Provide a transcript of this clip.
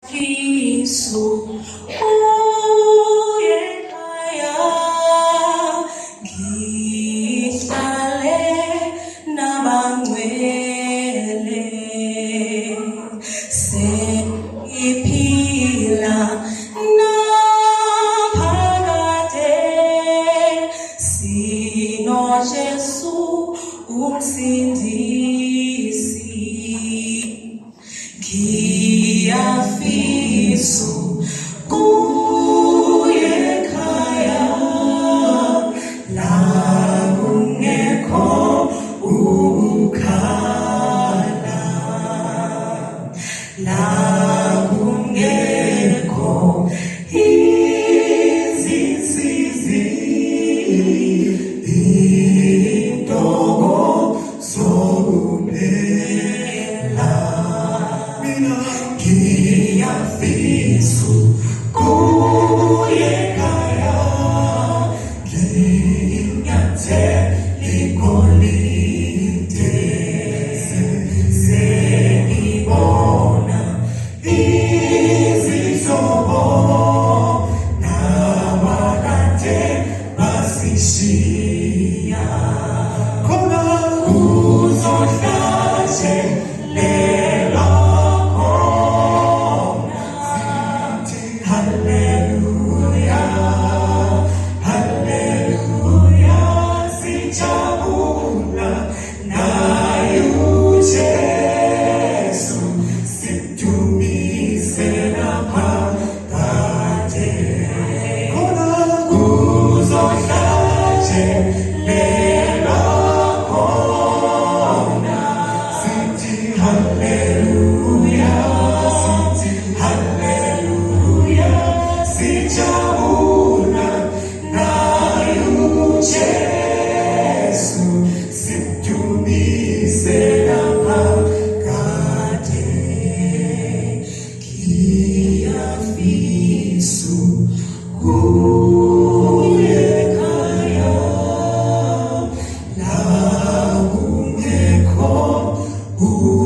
Yesu uyekhaya ngihlale nabangcwele sengiphila naphakade sino Jesu umsindisi Ngiyafisu kuye ekhaya la kungekho ukukhala la kungekho izinsizi intokozo kuphela Ngiyafisu kuye ekhaya nginyathela igolide sengibona izihlobo nabakade basishiya khona kuzohlatshelela Ooh.